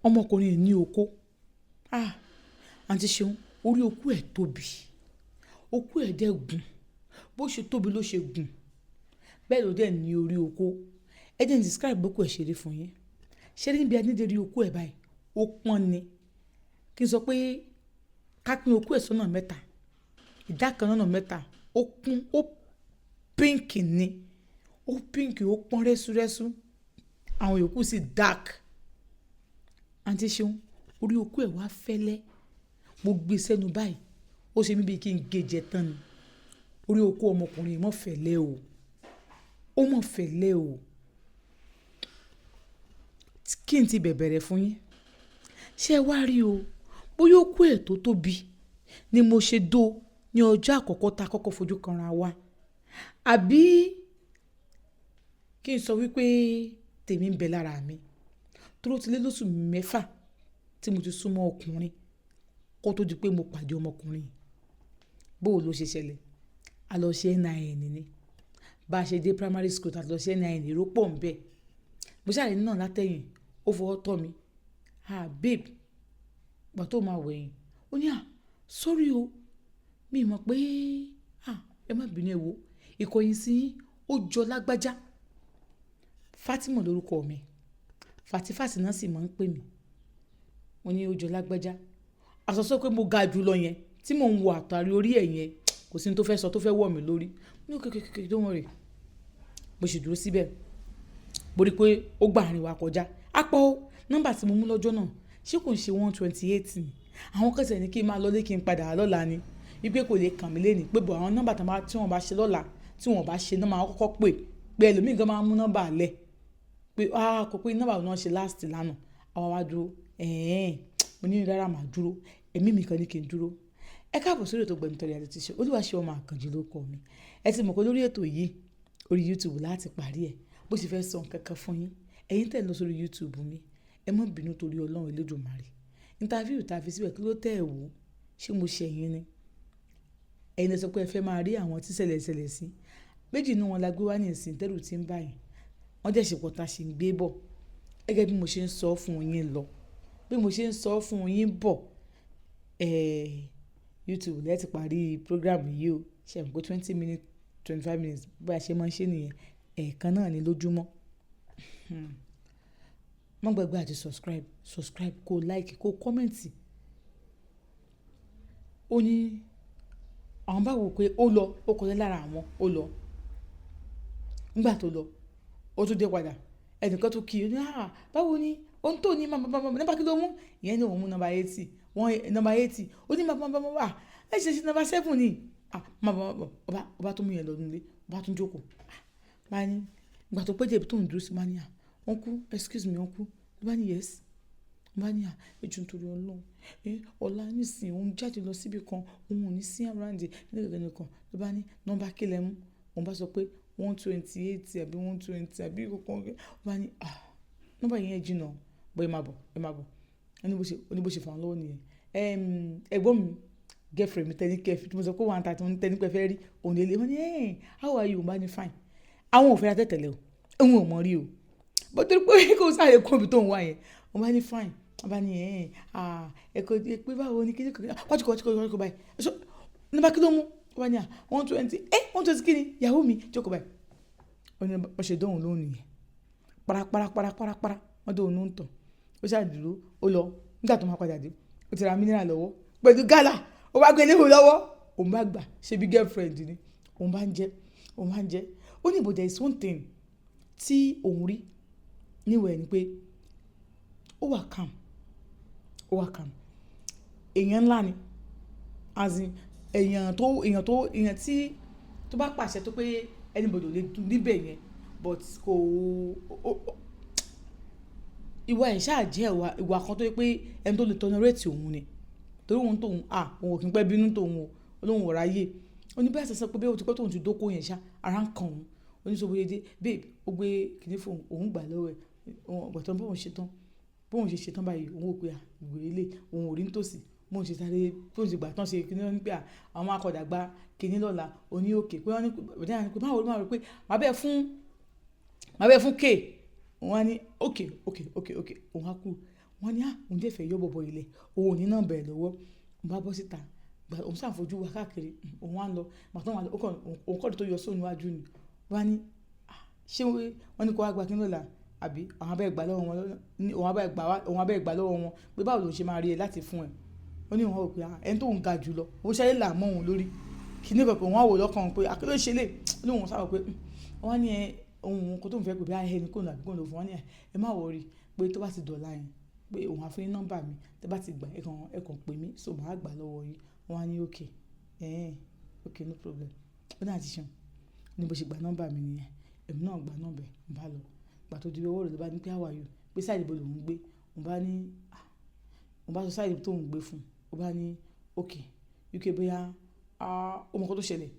ọmọkùnrin ní okó. Àǹtí Ṣeun, orí okó ẹ̀ tóbi, okó ẹ̀ dẹ̀ gùn, bó ṣe tóbi ló ṣe gùn, bẹ́ẹ̀ ló dẹ̀ ní orí okó. Ẹ jẹ́ n describe bó okó ẹ̀ ṣe rí fún yín. Ṣé níbi adídérí okó ẹ̀ báyìí ó pọ́n ni, kí n sọ pé ká pín okó ẹ̀ sọ́nà mẹ́ta, ìdá kan lọ́nà mẹ́ta ó kún, ó pínkì ni, ó pínkì, ó pọ́n rẹ́súrẹ́sú, àwọn yòókù sì dark. Àǹtí Ṣeun, orí okó ẹ̀ wá fẹ́lẹ́, mo gbé sẹ́nu báyìí ó ṣe mí bíi kí n gèjẹ tán ni. Orí okó ọmọkùnrin mọ̀ fẹ́lẹ́ o, ó mọ̀ fẹ́lẹ́ o. Kí n ti bẹ̀bẹ̀rẹ̀ fún yín, ṣé ẹ wá rí o, bóyá okó ẹ̀ tó tóbi ni mo ṣe dó ní ọjọ́ àkọ́kọ́ tá a kọ́kọ́ fojú kanra wa, àbí kí n sọ wípé tèmi ń bẹ lára mi tó ti lé lóṣù 6 tí mo ti súnmọ́ ọkùnrin kó tó di pé mo pàdé ọmọkùnrin. Bó ló ṣe ṣẹlẹ̀? A lọ ṣe NIN ni, bá a ṣe dé primary school tá a lọ ṣe NIN èrò pọ̀ ń bẹ̀. Mo ṣàlẹ̀ náà látẹ̀yìn, ó fọwọ́ tọ́ mi, babe, gbà tó máa wẹ̀yìn, ó ní sorry o, mi mọ̀ pé ẹ má bínú ẹ wo, ìkọ̀yìn sí ó jọ lágbájá. Fatima lórúkọ mi, Fatifasi náà sì máa ń pè mí. Mo ní ó jọ lágbájá. Àsọsọ pé mo ga jù lọ yẹn tí mò ń wo àtàrí orí ẹ̀ yẹn kò sí ní tó fẹ́ sọ tó fẹ́ wọ̀ mí lórí. Ní kékeré don't worry. Mo sì dúró síbẹ̀. Mo rí pé ó gbà àárín wa kọjá. Àpọ̀ nọ́mbà tí mo mú lọ́jọ́ náà ṣé kò ń ṣe 128 ni. Àwọn kẹsẹ̀ ní kí n máa lọlé kí n padà lọ́la ni. Wípé kò lè kàn mí lénìí pé bọ̀ àwọn nọ́mbà tí wọ́n bá ṣe lọ́la tí wọ́n bá ṣe náà máa kọ́kọ́ pé ẹlòmíì gan máa mú nọ́mbà lẹ̀. Pé kò pé nọ́mbà náà ṣe last lánàá. Àwa wá dúró. Mo ní rárá màá dúró. Ẹ̀mí mi kan ní kí n dúró. Ẹ káàbọ̀ sórí ètò Gbẹ̀mítọ́rẹ́ àti Tíṣe. Olúwaṣeun Àkànjí ló kọ mi. Ẹ ti mọ̀ pé lórí ètò yìí orí YouTube láti parí ẹ̀. Bó ṣe fẹ́ sọ nǹkan kan fún yín. Ẹ̀yin tẹ̀ lọ sórí YouTube mi. Ẹ má bínú torí Ọlọ́run Elédùmarè. Interview tá fi síbẹ̀ kí ló tẹ̀ ẹ̀ wò? Ṣé mo ṣe ẹ̀yin ni? Ẹ̀yin lẹ sọ pé ẹ fẹ́ máa rí àwọn tí ṣẹlẹ̀ sí. Méjì nínú wọn la gbé wá ní ìsìn tẹ́rù tí ń báyìí. Wọ́n dẹ̀ ṣe pọ̀ tá ṣe ń gbé bọ̀. Gẹ́gẹ́ bí mo ṣe ń sọ fún yín lọ. Bí mo ṣe ń sọ fún yín bọ̀. YouTube lẹ́ẹ̀tì parí program yìí o. Ṣé ẹ̀ mọ̀ pé 20 minutes 25 minutes bá ṣe máa ń ṣe nìyẹn. Ẹ̀ẹ̀kan náà ni lójúmọ́. Má gbàgbé àti subscribe kó like kó comment. Ó ní àwọn bá wò pé ó lọ, ó kọjá lára àwọn, ó lọ. Nígbà tó lọ, ó tún dé padà. Ẹnìkan tó kí i ní báwo ni ohun tó ní nọ́mbà kí ló mú? Ìyẹn ní òun mú nọ́mbà 80. Nọ́mbà 80. Ó ní ẹ ṣe nọ́mbà 7 ni. Ọba tó mú yẹn lọ nílé, ọba tún jókòó. Bá ní ìgbà tó péjẹ ibi tó ń dúró sí máa ní uncle, excuse me uncle. Ló bá ní yes. Ló bá ní ẹjọ́ nítorí Ọlọ́run. Ọ̀la nísìnyí òun jáde lọ síbi kan, òun ò ní sí around nìkan. Ló bá ní nọ́mbà kí lẹ mú? Òun bá sọ pé 128 àbí 120 àbí kankan. Ó bá ní nọ́mbà yẹn jìnnà bọ́ ẹ máa bọ̀. Ó ní bó ṣe fà wọ́n lọ́wọ́ nìyẹn. Ẹ̀gbọ́n mi girlfriend mi tẹ́ni kẹfì tí mo sọ pé 130 ní tẹ́ni pẹ́ fẹ́ rí òun lè lé wọ́n ní how are you? Òun bá ní fine. Àwọn ò fẹ́ ra tẹ̀tẹ̀lẹ̀ o, òun ò mọ̀ rí o. Bó torí pé kò sáré kún ibi tó ń wá yẹn. Òun bá ní fine. Òun bá ní ẹ̀kọ́ pé báwo ni kí ni kọ́ báyìí. Nọ́mbà kí ló mú? Ó bá ní 120. 120 kí ni? Ìyàwó mi jókòó báyìí. Ó ní bó ṣe dóhùn lóhùn nìyẹn. Parapara wọ́n dóhùn ló ń tàn. Ó ṣàdúró ó lọ. Nígbà tó máa padà dé ó ti ra mineral lọ́wọ́ pẹ̀lú gálà. Ó bá gbé léwu lọ́wọ́. Òun bá gbà ṣe bí girlfriend ni. Òun bá ń jẹ́. Ó ní but there is one thing tí òun rí níwẹ̀ ni pé ó wà calm. Èèyàn ńlá ni. As in èèyàn tí tó bá pàṣẹ tó pé anybody lè dùn níbẹ̀ yẹn but kò ìwà ẹ̀ ṣáà jẹ́ ìwà kan tó yẹ pé ẹni tó lè tolerate òun ni. Torí òun tóun òun ò kí n pẹ́ bínú tóun o. Olóhùn ọ̀rá yé. Ó ní bẹ́ẹ̀ sẹ́sẹ́ pé bí ó ti pẹ́ tóun ti dóko yẹn ṣá ara ń kan òun. Ó ní sọ bóyá dé babe ó gbé kìíní fún òun gbà lọ́wọ́ ẹ̀. Ọ̀gbọ̀tán bóun ṣe ṣetán báyìí òun ò pé ìwé ilé òun ò rí nítòsí. Bóun ṣe sáré bóun ṣe gbà tán ṣe kìíní ní pé àwọn akọ̀dà gba kìíní lọ́la òní òkè pé wọ́n ní pé máa wò pé máa bẹ́ẹ̀ fún k. Wọ́n á ní okay òun á kú. wọ́n ní òun dẹ̀ fẹ́ yọ bọ̀bọ̀ ilẹ̀ òun ò ní nọ́mbà ẹ̀ lọ́wọ́ mo bá bọ́ síta òun ṣàfojú wa káàkiri òun wá ń lọ màtọ́ òun kọ́ tó yọ sóun níwájú ni wọ́n á ní ṣé wọ́n ní kó wá gba kí ló là àbí àwọn abẹ́ ìgbà lọ́wọ́ wọn òun abẹ́ ìgbà lọ́wọ́ wọn pé báwo ló ń ṣe máa rí ẹ láti fún ẹ ó ní wọn ò pé ẹni tó ń ga jù lọ ó ṣayé là mọ́ òun lórí kí ní pẹ̀pẹ̀ wọn á wò lọ́kàn pé akíló ṣe lè ó ní wọn sábà pé wọ́n ní ohun kó tó ń fẹ́ pé bí ẹni kò nà àbí kò nà fún wọn ní ẹ má wọrí pé tó bá ti dọ̀la yẹn pé òun á fún yín nọ́mbà mi tẹ́ bá ti gbà ẹ kàn pè mí so màá gbà lọ́wọ́ yín wọ́n á ní ok no problem ó náà ti ṣan ní bó ṣe gba nọ́mbà mi nìyẹn èmi náà gba nọ́mbà ẹ̀ ń bá lọ gbà tó di owó rẹ̀ ló bá ní pé how are you pé sáìdì bó lòún gbé òun bá sọ sáìdì tó ń gbé fún ó bá ní ok uk bóyá ó mọ kó tó ṣẹlẹ̀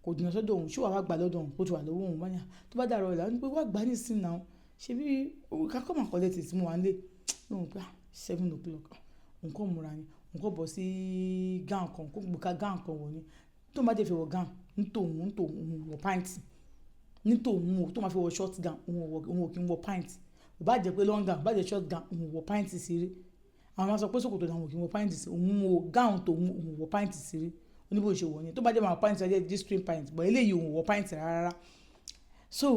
kò dìnnà sọ́dọ̀ òun ṣé wàá gbà lọ́dọ̀ òun kó tó wà lọ́wọ́ òun bá ní tó bá dàrọ̀ ìlànà pé wàá gbà ní ìsìn náà ṣe bí kakọ́ mà kọ́lẹ̀ tì tí mo wà ń lé lóhùn pé 7 o'clock òun kọ́ múra ni òun kọ́ bọ̀ sí gáàn kan kó gbòká gáàn kan wọ̀ ni tó má dé fi wọ gáàn nítòun wọ pàǹtì nítòun tó má fi wọ short gown òun ò kí ń wọ pàǹtì ò bá jẹ́ pé long gown ò bá jẹ́ short gown òun wọ pàǹtì sírí àwọn máa sọ pé sòkòtò làwọn ò kí ń wọ pàǹtì sí òun wọ gáàn tòun òun wọ pàǹtì sírí oníbò ṣe wọ̀ ni tó bá jẹ́ máa pàǹtì ajẹ́ g-string pàǹtì bọ̀ eléyìí òun wọ pàǹtì rárá so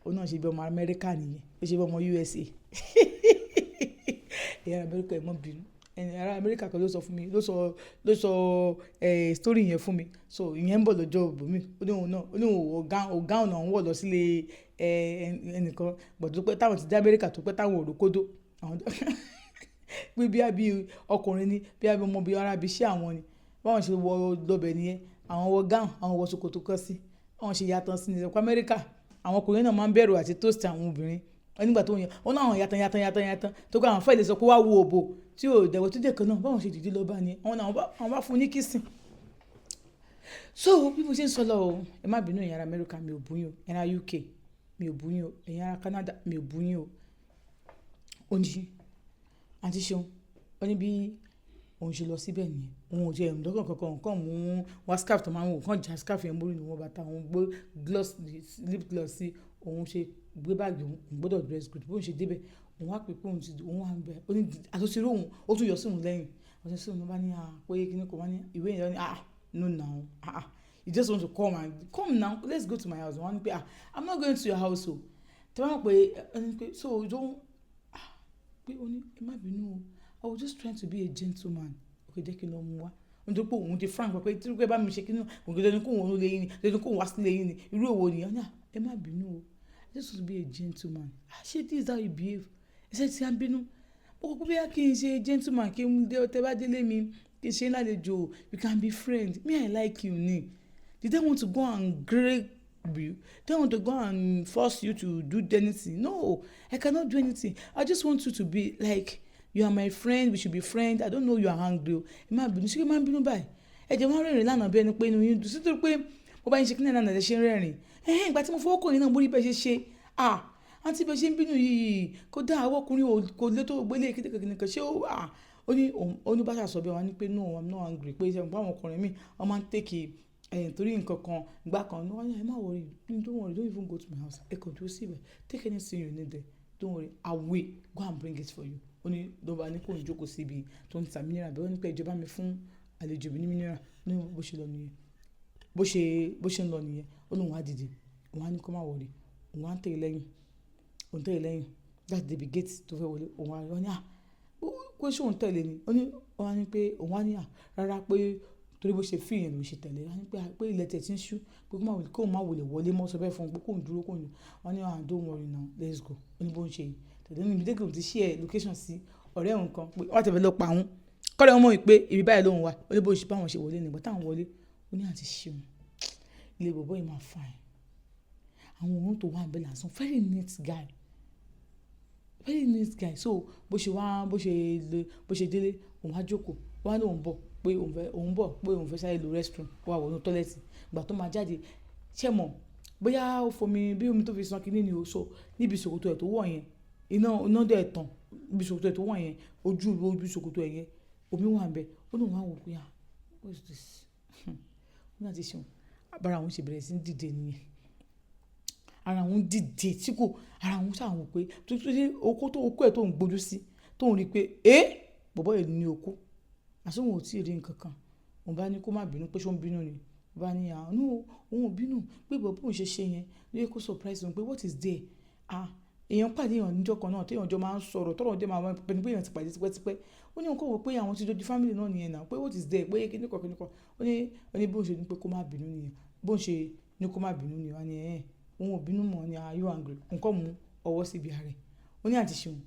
òun náà ṣe bí ọmọ Amẹ́ríkà nìyẹn ó ṣe bí ọmọ USA ìyá Amẹ́ríkà ẹ̀ mọ́ bínú ẹni ará Amẹ́ríkà kan ló sọ fún mi ló sọ story yẹn fún mi so ìyẹn ń bọ̀ lọ́jọ́ òbòmí ó ní òun ọ̀gáùn náà ń wọ̀ lọ sílé ẹnìkan bọ̀dọ̀ tó pẹ́ táwọn ti dé Amẹ́ríkà tó pẹ́ táwọn òròkódó àwọn pé bí àbí ọkùnrin ni bí àbí ọmọ bíi arábí ṣé àwọn ni báwọn ṣe wọ lọ́bẹ̀ nìyẹn àwọn wọ gáùn àwọn wọ ṣòkòtò kan sí àwọn ṣe yàtọ̀ sí ní ẹ̀kọ́ Amẹ́ríkà àwọn ọkùnrin náà máa ń bẹ̀rù àti toast àwọn obìnrin nígbà tó yẹn wọn náà yàtàn tó kọ́ àwọn fẹ́ lè sọ pé wá wo òbò tí ò dẹ̀wọ̀ tó dẹ̀ kan náà báwọn ṣe dìde lọ bá ní àwọn bá fún ní kìsìn so bí mo ṣe ń sọ lọ o ẹ má bínú ẹ̀yin ará Amẹ́ríkà mi ò bú yín o ẹ̀yin ará UK mi ò bú yín o ẹ̀yin ará Canada mi ò bú yín o ó ní àti ṣeun ó ní bí òun ṣe lọ síbẹ̀ nìyẹn òun ò jẹ́ ẹ̀mùdọ́kàn kankan nǹkan mú wá scarf tó máa ń wò kàn já scarf yẹn mórí ni wọ́n bàtà òun gbé lip gloss sí òun ṣe gbé báàgì òun gbọ́dọ̀ dress good bóun ṣe débẹ̀ òun wá pè pé òun wà ń bẹ̀ ó ní àtúnṣe òun ó tún yọ sí òun lẹ́yìn ọ̀sẹ̀ sí òun bá ní pé kíní kò wá ní ìwé yẹn ní no now you just want to come now let's go to my house wọ́n ní pé I'm not going to your house o tí wọ́n pè ẹni pé so don't pé ó ní ẹ má bínú o I was just trying to be a gentleman òkè jẹ́ kí n lọ mú wá nítorí pé òun ti frank pé tí wọ́n bá mi ṣe kí ní òun kò lẹ́nu kó òun lé yín ni lẹ́nu kó òun wá sílé yín ni irú èwo nìyẹn ní ẹ má bínú o I just want to be a gentleman ṣé this is how you behave ẹ ṣe ti à ń bínú ó kọ́ pé kí n ṣe gentleman kí n dé ọtẹ bá délé mi kí n ṣe lálejò we can be friends me I like you ni did I want to go and grade you they want to go and force you to do anything no I cannot do anything I just want you to be like you are my friend we should be friends I don't know you are angry o ẹ má bínú ṣé kí n má bínú báyìí ẹ jẹ́ wọ́n rẹ́rìn lánàá bí ẹni pé inú yín dùn sítorí pé mo bá yín ṣe kí náà nàá ṣe ń rẹ́rìn ìgbà tí mo fọwọ́ kàn yín náà mo rí bẹ́ẹ̀ ṣe àǹtí bẹ́ẹ̀ ṣe ń bínú yìí kó dá àwọn ọkùnrin kò lé tó gbélé kékeré kan ṣé ó ní bá ṣàṣọ bí wọn ní pé no I'm not angry pé ṣe àwọn ọkùnrin mi wọ́n máa ń tèkì torí nǹkan kan ìgbà kan ní wọ́n ní ẹ má worry don't worry don't even go to my house ẹ kàn dúró síbẹ̀ take anything you need there don't worry I will go and bring it for you ó ní lọ́ba ní kò ní jókòó síbi tó ń ta mineral bẹ́ẹ̀ ó ní pé ìjọba mi fún àlejò mi ní mineral ní bó ṣe lọ nìyẹn bó ṣe ń lọ nìyẹn ó lóun á dìde òun á ní kó má wọlé òun á ń tẹ̀lé lẹ́yìn láti débi gate tó fẹ́ wọlé òun á rí wọn ní kó ṣe òun tẹ̀lé ni ó ní wọn á ní pé òun á ní rárá pé torí bó ṣe fi ìyẹn ló ṣe tẹ̀lé wọn ní pé ilẹ̀ tẹ̀ tí ń ṣú pé kó má wọlé mọ́ sọ bẹ́ẹ̀ fún un pé kó ń dúró kó ń wọn ní don't worry now let's go ó ní bó ń ṣe yìí tẹ̀lé ní ìdílé kò ti share location sí ọ̀rẹ́ òun kan pé wọ́n tẹ̀lé lọ pa òun kọ́lẹ̀ wọn mọ̀ pé ibi báyìí lóhun wa ó ní bó ṣe báwọn ṣe wọlé nígbà táwọn wọlé ó ní àti ṣeun ilé bọ̀bọ̀ yìí máa fine àwọn òun tó wà bẹ́ẹ̀ lásán very neat guy so bó ṣe délé òun á jókòó wọ́n á ní òun bọ̀ pé òun fẹ́ sáré lo restroom wà wọnú tọ́lẹ̀tì ìgbà tó máa jáde ṣẹ́ mọ̀ bóyá ó fomi bí omi tó fi san kínní ni ó sọ níbi ìṣòkòtò ẹ̀ tó wọ̀ yẹn iná dẹ̀ tàn níbi ìṣòkòtò ẹ̀ tó wọ̀ yẹn ojú ibi ìṣòkòtò ẹ̀ yẹn omi wà ń bẹ ó lóun wá wò pé what is this ó náà ti ṣeun abára àwọn ṣe bẹ̀rẹ̀ sí dìde nìyẹn ara àwọn dìde tí kò ara àwọn ṣàwọn pé tó okó ẹ̀ tó ń gbójú sí tóun rí i pé bọ̀bọ́ yìí ní okó àsóhun ò tí ì rí nǹkan kan òun bá ní kó má bínú pé ṣó ń bínú ni bá ní àánú òun ò bínú pé bọ̀bọ́ òun ṣe yẹn ló yẹ kó surprise òun pé what is there èèyàn pàdé èèyàn níjọ́ kan náà téèyàn jọ máa ń sọ̀rọ̀ tọ́rọ̀ dé máa wọ́n pẹ̀lú pé èèyàn ti pàdé tipẹ́tipẹ́ ó ní nǹkan wò pé àwọn ti dojú family náà nìyẹn náà pé what is there pé kíníkọ̀ ó ní bóun ṣe ní pé kó má bínú nìyẹn bóun ṣe ní kó má bínú nìyẹn wá ní òun ò bínú mọ́ ni are you angry nǹkan mú ọwọ́ síbi ààrẹ ó ní àti ṣeun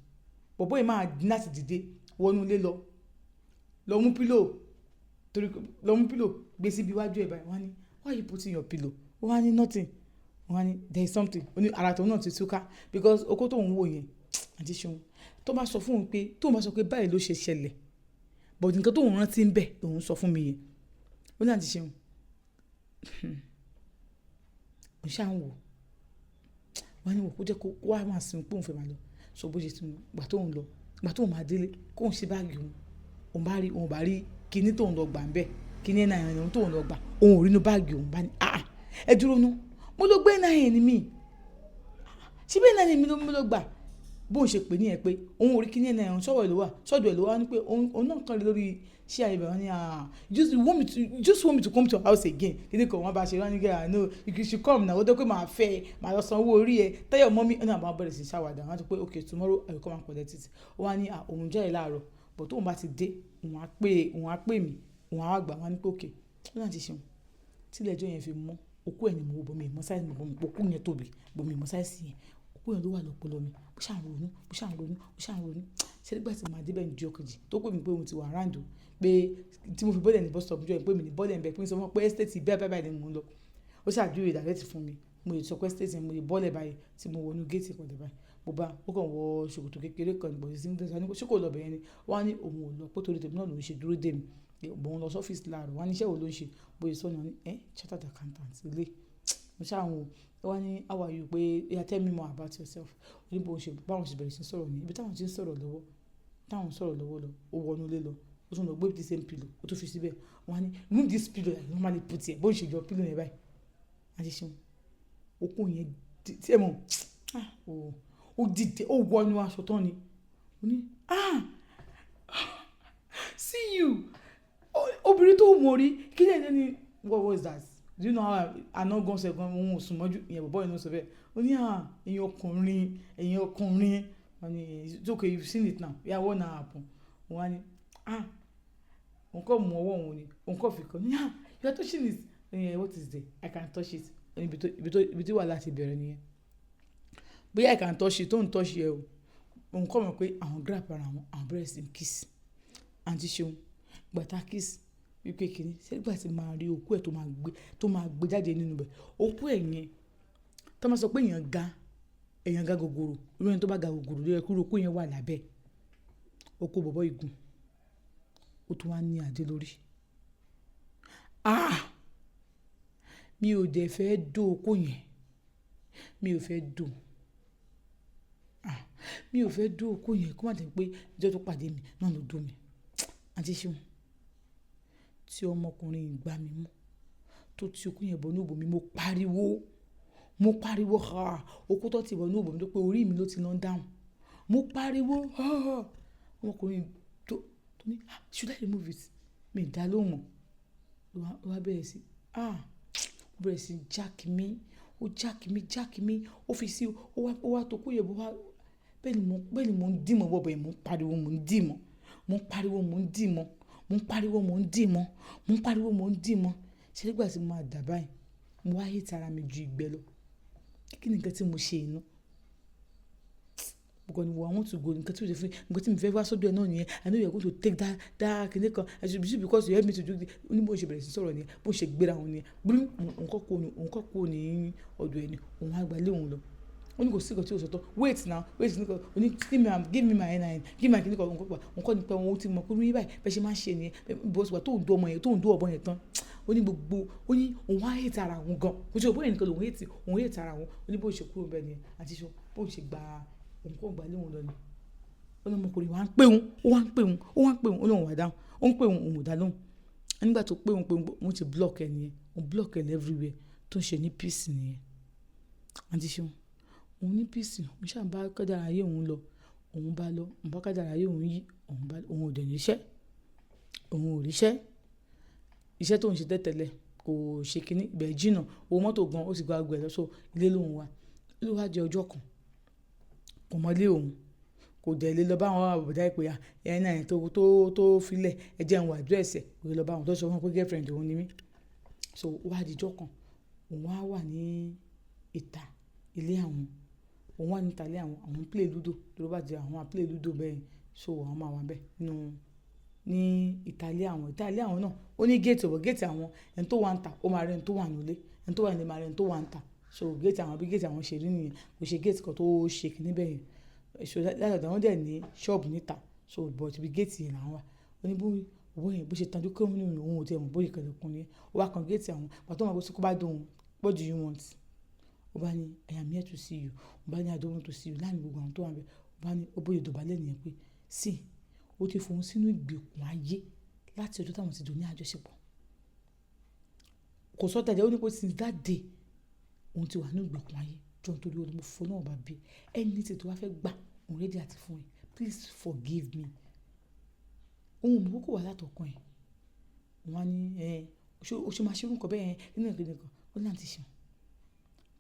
bọ̀bọ́ yìí máa dín láti dìde wọnú ilé lọ mú pílò gbé síbi iwájú ẹ̀ báyìí wọ́n á ní why you putting your pillow ó wá ní nothing wọ́n á ní there is something ó ní ara tòun náà ti túká because okó tóun wò yẹn àti ṣeun tó bá sọ fún un pé tóun bá sọ pé báyìí ló ṣe ṣẹlẹ̀ but nǹkan tóun rántí ń bẹ̀ òun sọ fún mi yẹn ó ní àti ṣeun ó ṣáà ń wò wọ́n á ní wò kó jẹ́ kó wá máa sinmi pé òun fẹ́ máa lọ sọ bó ṣe tún gbà tóun máa délé kóun ṣe báàgì òun bá rí kíní tóun lọ gbà ń bẹ̀ kíní náà ìrìn tóun lọ gbà òun ò rí inú báàgì òun bá ní ẹ dúró nú mo ló gbé náà yẹn ni mí síbẹ̀ náà ni mi ló gbà bóun ṣe pè ní ẹ pé òun ò rí kíní náà ẹ̀hún sọ́dọ̀ ẹ̀ ló wá ní pé òun náà kàn lórí ṣé àyè bẹ̀rẹ̀ ní just want me to come to your house again kíní kan wọ́n bá ṣe ránní gẹ́gẹ́ no you should come náà ó dẹ́ pé màá fẹ́ màá lọ san owó orí ẹ tẹ́yọ̀ mọ́ mi ọ̀nà àbá bẹ̀rẹ̀ sí ṣàwàdà wọ́n á ti pé okay tomorrow I will come and collect it ó wá ní òun jáde láàárọ̀ but tóun bá ti dé òun á pè mí òun á wá gbà wọ́n á ní pé okay ó náà ti ṣeun tílẹ̀ ẹjọ́ yẹn fi mọ́ okú ẹ̀ ni mo wo bọ́mi ìmọ̀ sáìsì mi okú yẹn tóbi bọ́mi ìmọ̀ sáìsì yẹn okú yẹn ló wà lọ́pọlọ mi bó ṣàn ronú ṣé nígbà tí màá débẹ̀ níjọ́ kejì tó pè mí pé òun ti wà ráńdò pé tí mo fi bọ́ọ̀lẹ̀ ní bus stop jọ pé mi ní bọ́ọ̀lẹ̀ ń bẹ pé mi sọ fún pé estate bẹ́ẹ̀ ni mò ń lọ ó ṣàdúró ìdàrẹ́tì fún mi mo lè sọ pé estate mo lè bọ́ọ̀lẹ̀ báyìí tí mo wọnú géètì pọ̀lẹ̀ báyìí mo bá ó kàn wọ ṣòkòtò kékeré kan ìbọn sí ní tẹ̀sán ṣé kò lọ bẹ̀yẹn ni wọ́n á ní òun ò lọ pé torí tèmi náà ló ń ṣe dúró dè mí òun lọ sọ́fíìsì láàárọ̀ wọ́n á ní iṣẹ́ wo ló ń ṣe bóyá sọ́nà ní chartered accountant ilé mo ṣáwọn wá ní how are you pé tell me more about yourself oníbo ṣe báwọn ṣe bẹ̀rẹ̀ sí sọ̀rọ̀ ní ibi táwọn ti ń sọ̀rọ̀ lọ́wọ́ lọ ó wọnú ilé lọ ó tún lọ gbé the same pillow ó tún fi síbẹ̀ wọ́n á ní remove this pillow like normally put here bó ń ṣe jọ pillow yẹn báyìí àti ṣeun okó yẹn tí ẹ mọ̀ ó dìde ó wọnú aṣọ tán ni ó ní see you obìnrin tó mọ̀ rí kí lẹ́yìn ní what was that do you know how àná gan ṣe gan òun ò sùn mọ́jú ìyẹn bọ̀bọ́ yìí ló sọ bẹ́ẹ̀ ó ní ẹ̀yin ọkùnrin wọ́n ní it's okay you've seen it now yeah what now happen wọ́n á ní òun kọ́ mú ọwọ́ òun ni òun kọ́ fi kọ́ ní you are touching it what is there I can touch it ibi tí wà láti bẹ̀rẹ̀ nìyẹn bóyá I can touch it tó ń touch ẹ o òun kọ́ mọ̀ pé àwọn grab ara àwọn bẹ̀rẹ̀ sí kiss àǹtí ṣeun gbàtà kiss wípé kìíní sẹ́gbà tí máa rí òkú ẹ̀ tó máa gbé jáde nínú bẹ̀ òkú ẹ̀ yẹn tó máa sọ pé èèyàn ga gògòrò irú ẹni tó bá ga gògòrò lórí ẹkú òkú yẹn wà lábẹ́ òkú bọ̀bọ̀ igun ó tún wá ní adé lórí mi ò dẹ̀ fẹ́ dó òkú yẹn mi ò fẹ́ dó òkú yẹn kó má dẹ̀ pé ìjọ tó pàdé mi náà ló dó mi àti ṣeun tí ọmọkùnrin ìgbà mi mú tó ti okú yẹn bọ̀ ní òbò mi mo pariwo okú tó ti bọ̀ ní òbò mi tó pé orí mi ló ti lọ dáhùn mo pariwo ọmọkùnrin tó ní should I remove it mi dá lóhùn mọ́ wá bẹ̀rẹ̀ sí jákì mi ó fi sí ó wá tó kú yẹn bó wá bẹ́ẹ̀ ni mo ń dìmọ̀ bọ̀ bẹ́ẹ̀ mo ń pariwo mo ń dìmọ̀ ṣe nígbà tí mo máa dà báyìí mo wá hate ara mi ju ìgbẹ́ lọ kí ni nǹkan tí mo ṣe inú because I want to go nǹkan tí mo ṣe fún nǹkan tí mo fẹ́ wá sọ́dọ̀ ẹ̀ náà nìyẹn I know you are going to take that kìnìún kan I should be because you help me to do this ní bó ṣe bẹ̀rẹ̀ sí sọ̀rọ̀ nìyẹn bó ṣe gbéra wọn nìyẹn bí òun kọ́ ní ọ̀dọ̀ ẹ̀ ni òun á gbalé òun lọ ó ní kò sí nǹkan tí o sọ̀tọ̀ wait nìkan ó ní give me my NIN give me kìnìún kan òun kọ́ nípa òun ti mọ̀ pé wíwí báyìí bẹ́ẹ̀ ṣe máa ń ṣe nìyẹn bọ́sù wà tó ń dó ọmọ yẹn tán ó ní òun á hate ara òun gan kò sí òbóyè nìkan lòun hate ara òun ó ní bó ṣe kúrò bẹ́ẹ̀ nìyẹn àti ṣe bó ṣe gba òun kọ́ gbà léwọn lọ ni ó ní ọmọkùnrin wa ń pè òun ó lóun wà dáhùn ó ń pè òun ò dá lóhùn nígbà tó pè òun ti block ẹ nìyẹn òun block ẹ everywhere tó ń ṣe ní peace nìyẹn àti ṣe òun ní peace òun ṣàǹbá kọ́dà ayé òun lọ òun bá lọ òun bá kádàrá ayé òun yí òun ò dẹ̀ níṣẹ́ òun ò ríṣẹ́ iṣẹ́ tó ń ṣe tẹ́tẹ̀lẹ̀ kò ṣe kínní ibẹ̀ jìnnà owó mọ́tò gan ó sì gba ọgbẹ̀ lọ so ilé lòun wà ló wá jẹ ọjọ́ kan kò mọ́lé òun kò dẹ̀ lè lọ bá àwọn àbùdá ìpè ẹ̀yìn náà tó filẹ̀ ẹ̀jẹ̀ ń wà àdírẹ́sì kò lè lọ bá àwọn tó sọ fún pé girlfriend òun ni mí so wá dijọ́ kan òun á wà ní ìta ilé àwọn òun wà níta ilé àwọn play ludo tó bá jẹ àwọn play ludo bẹ́ẹ̀ so àwọn máa wà bẹ́ẹ̀ nínú ní ìtàlẹ́ àwọn náà ó ní géètì ọ̀bọ̀ géètì àwọn ẹni tó wà ń ta ó máa rẹ ẹni tó wà nílé ẹni tó wà nílé máa rẹ ẹni tó wà ń ta so géètì àwọn bí géètì àwọn ṣe rí nìyẹn kò ṣe géètì kan tó ṣe kì níbẹ̀ yẹn so látọ̀dọ̀ àwọn dẹ̀ ní ṣọ́ọ̀bù níta so but bí géètì yẹn làwọn wà ó ní owó yẹn bó ṣe tán dúkọ́ nínú òun ò tiẹ̀ mọ̀ bóyá kẹlẹ̀kùn ni ó wá kan géètì àwọn pàtó wọn kó bá dùn what do you want ó bá ní I am here to see you ó bá ní I don't want to see you láàrin gbogbo àwọn tó wà bẹ́ẹ̀ ó bá ní ó bóyá dọ̀bálẹ̀ nìyẹn pé sí ó ti fòun sínú ìgbèkùn ayé láti ọjọ́ táwọn ti jọ ní àjọṣepọ̀ kò sọ tẹ̀lé ó ní pé since that day òun ti wà ní ìgbèkùn ayé jọ nítorí olùmọ̀ fún náà bá bí ẹni tí tó wá fẹ́ gbà òun rédí àti fún ẹ please forgive me òun mú kókó wà látọkàn ẹ wọn ní o ṣe máa ṣerú nǹkan bẹ́ẹ̀ nínú ìpínlẹ̀ kan ó ní àti ṣeun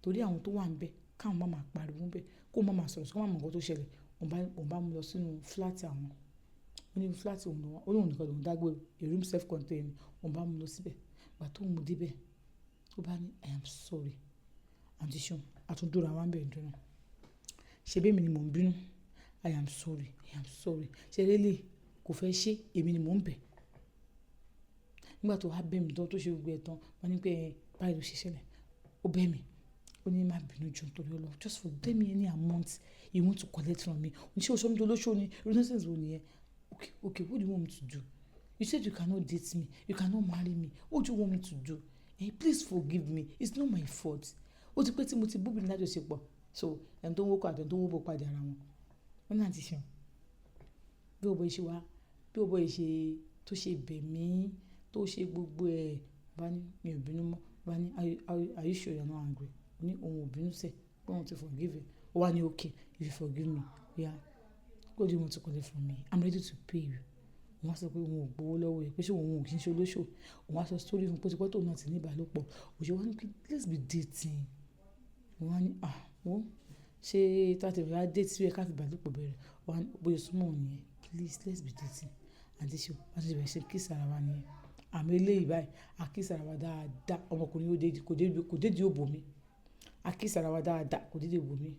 torí àwọn tó wà ń bẹ káwọn má máa pariwo ń bẹ kó má máa sọ̀rọ̀ sí kó má mọ̀ nǹkan tó ṣẹlẹ̀ òun bá mú lọ sínú fúláàtì àwọn ó ní fúláàtì òun lọ́wọ́ ó lóun nìkan lòun dágbé a room self contained òun bá mú lọ síbẹ̀ gbà tó mú débẹ̀ ó bá ní I am sorry àǹtí ṣeun àtúndúrà wa ń bẹ̀ dúró ṣe bẹ́ẹ̀ mi ni mò ń bínú I am sorry ṣe lélẹ̀ kò fẹ́ ṣe èmi ni mò ń bẹ̀ nígbà tó wá bẹ̀ mí tó ṣe gbogbo ẹ̀ tán wọ́n ní pé báyìí ló ṣe ṣẹlẹ̀ ó bẹ̀ mí ó ní má bínú jù nítorí Ọlọ́run just forgive me any amount you want to collect from me oníṣẹ́ òṣèlú tó lóṣù ni renaissance wo nìyẹn okay what do you want me to do you said you cannot date me you cannot marry me what do you want me to do please forgive me it's not my fault ó ti pẹ́ tí mo ti bóbìnrin lájọṣepọ̀ so ẹni tó ń wọ́kọ̀ àti ẹni tó ń wọ́pọ̀ padà ara wọn náà ti ṣe bí ọ̀bọ ìṣe wa bí ọ̀bọ ìṣe tó ṣe bẹ̀ mí tó ṣe gbogbo ẹ̀ bá ní mi ò bínú mọ́ bá ní are you sure you're not angry ní òun ò bínú sẹ̀ pé òun ti forgive ó wá ní okay if you forgive me yeah what do you want to collect from me I'm ready to pay you wọ́n á sọ pé òun ò gbowó lọ́wọ́ ẹ̀ pé ṣé òun ò kí ń ṣe olóṣò òun á sọ story fún pósípọ́ tóun náà ti ní ìbálòpọ̀ òṣèwọ́ ní pé let's be dating wọ́n á ní wọ́n ṣé tàbí wàá date sí ẹ ká fi ìbálòpọ̀ bẹ̀rẹ̀ wọ́n á bóyá súnmọ́ òun nìyẹn please let's be dating àti ṣe wọ́n ti bẹ̀rẹ̀ ṣe kiss ara wa nìyẹn àmì eléyìí báyìí a kiss ara wa dáadáa ọmọkùnrin kò dédìí òbò mi a kiss ara wa dáadáa kò dédìí òbò mi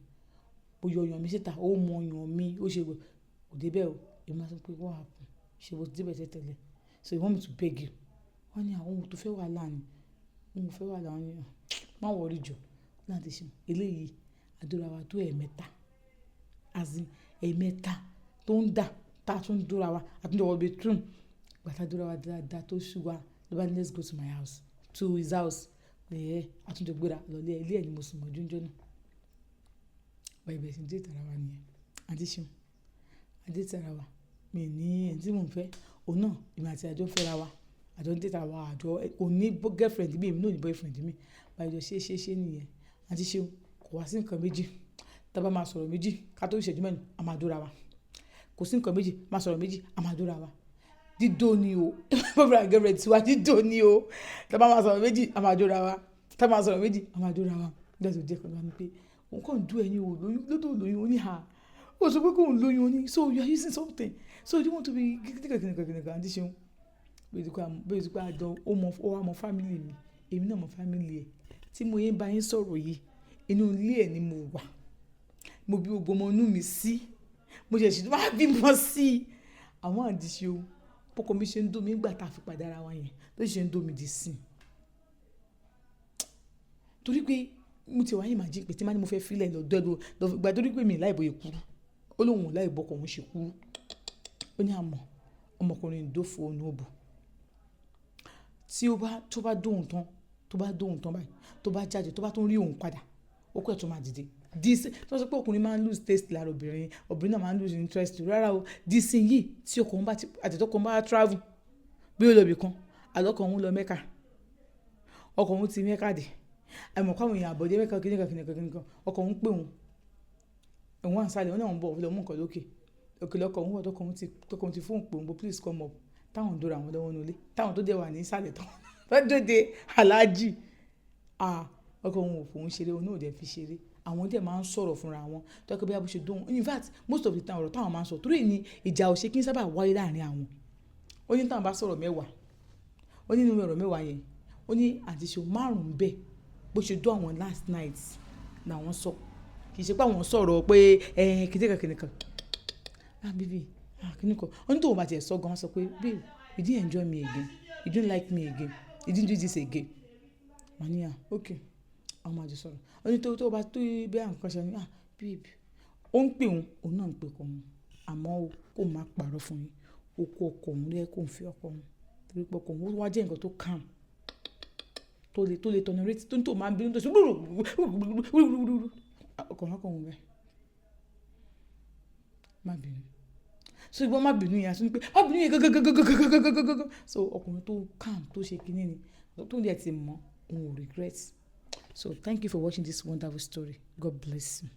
ó yọ ọyàn mi síta ó mọ ọyàn mi ó ṣe kò débẹ̀ o èmi máa sọ pé wọ́n á ṣe bó ti débẹ̀ tẹ́tẹ̀lẹ̀ so you want me to beg you wọ́n ní àwọn ohun tó fẹ́ wà láàánú ohun fẹ́ wà láàánú má wọrí jọ láti ṣe eléyìí àdúrà wa tó ẹ̀mẹ́ta azin ẹ̀mẹ́ta tó ń dà tá a tún dúra wa àtúndọ̀wọ́ bedroom gbàtà dúra wa dáadáa tó ṣùgbọ́n ló bá ní let's go to my house to his house àtúndọ̀gbéra lọ́lé ilé ẹ̀ ni mo sùn mọ́jú ńjọ́ náà báyìí bẹ̀rẹ̀ sí ní dé ìtara wa nìyẹn àti ṣeun àdé ìtara wa mi ní ẹni tí mò ń fẹ́ òun náà èmi àti àjọ fẹ́ra wa àjọ ń dẹ́ta wa àjọ òní girlfriend mi èmi náà ní boyfriend mi báyìí jọ ṣe nìyẹn àti ṣeun kò wá sí nǹkan méjì tá a bá máa sọ̀rọ̀ méjì ká tó ìṣẹ́jú mẹ́rin a máa dóra wa kò sí nǹkan méjì máa sọ̀rọ̀ méjì a máa dóra wa dídó ni o boyfriend and girlfriend tiwa dídó ni o tá a bá máa sọ̀rọ̀ méjì a máa dóra wa tá a máa sọ̀rọ̀ méjì a máa dóra wa lẹ́tọ̀ jẹ́ kan ní pé òun kàn dún ẹ̀yin ò lóyún lódò lóyún ó ní ha ó sọ pé kò ń lóyún ó ní so you are using something so you want to be kìnìkan àti ṣeun bẹ́ẹ̀ ti pé àjọ ó wà mọ́ family mi èmi náà mọ́ family ẹ̀ tí mo yẹn bá yín sọ̀rọ̀ yìí inú ilé ẹ̀ ni mo wà mo bí gbogbo ọmọ inú mi sí mo ṣẹ̀ṣẹ̀ tó máa bímọ sí i àwọn àdìṣe o pọkọ mi ṣe ń dó mi nígbà tá a fi padà ara wa yẹn ló ṣe ń dó mi dì sí i torí pé mo ti wáyé màá jí pé tí má ní mo fẹ́ filẹ̀ lọ́dọ̀ gba torí pé mi láìbò yẹ kúrú ó lóun láìbò ọkọ̀ òun ṣe kúrú ó ní àmọ́ ọmọkùnrin ìdófò ònú òbò tí tó bá dóhùn tán báyìí tó bá jáde tó bá tún rí òun padà ó kọ́ ẹ̀ tó máa dìde tó sọ pé ọkùnrin máa ń lose taste lára obìnrin náà máa ń lose interest rárá o dísìn yìí tí ọkùnrin bá àtẹ̀tọ́kùnrin bá travel bí ó lọ ibì kan àlọ́kùnrin lọ Mẹ́kà ọkùnrin ti Mẹ́kà dé àmọ́ káwọn èèyàn àbọ̀dé Mẹ́kà kìnìkan ọkùnrin pè òun àǹsálẹ̀ wọn náà ń bọ̀ ọ̀fẹ́ mú nǹkan lókè òkè lọ́kọ̀ òun wọ̀ tọkọ̀ ti fóun pòǹbò please come up táwọn ń dóra àwọn lọ́wọ́ nílé táwọn tó dẹ̀ wà ní ìsàlẹ̀ tán lọ́dọ̀dẹ̀ aláàjì ọkọ̀ òun ò fòun ṣeré òun náà dẹ̀ fi ṣeré àwọn dẹ̀ máa ń sọ̀rọ̀ fúnra wọn tọ́kọ̀ bí a bó ṣe dóhun in fact most of the time ọ̀rọ̀ táwọn máa ń sọ torí ni ìjà òṣè kí n sábà wáyé láàrin àwọn ó ní táwọn bá sọ̀rọ̀ mẹ́wàá ó ní nínú ọ̀rọ̀ mẹ́wàá yẹn ó ní àtiṣe márùn-ún bẹ́ẹ̀ bó ṣe dó àwọn last night làwọn sọ kì í ṣe pé àwọn sọ̀rọ̀ pé kìnìkan baby kìnìkan ó ní tóun bá tiẹ̀ sọ gan wọ́n sọ pé babe you didn't enjoy me again you didn't like me again you didn't do this again mania okay àwọn máa jẹ sọ̀rọ̀ ó ní tó bá tó bí àwọn kan ṣe ní babe ó ń pè òun náà ń pè kọ́ wọn àmọ́ kó má parọ́ fún yín ó kó ọkọ òun lẹ́yìn kó ń fi ọkọ òun torí pé ọkọ òun wá jẹ́ nǹkan tó calm tó lè tọ̀nà retí tó ń tó máa ń bínú tó ṣe ọkọ̀ wọn kọ̀ wọn bẹ́ẹ̀ má bínú so ìgbọ́n má bínú yẹn àti pé má bínú yẹn gàgàgàgàgàgàgàgàgà so ọkùnrin tó calm tó ṣe kinní ni tó dẹ̀ ti mọ̀ òun ò regret. So thank you for watching this wonderful story. God bless you.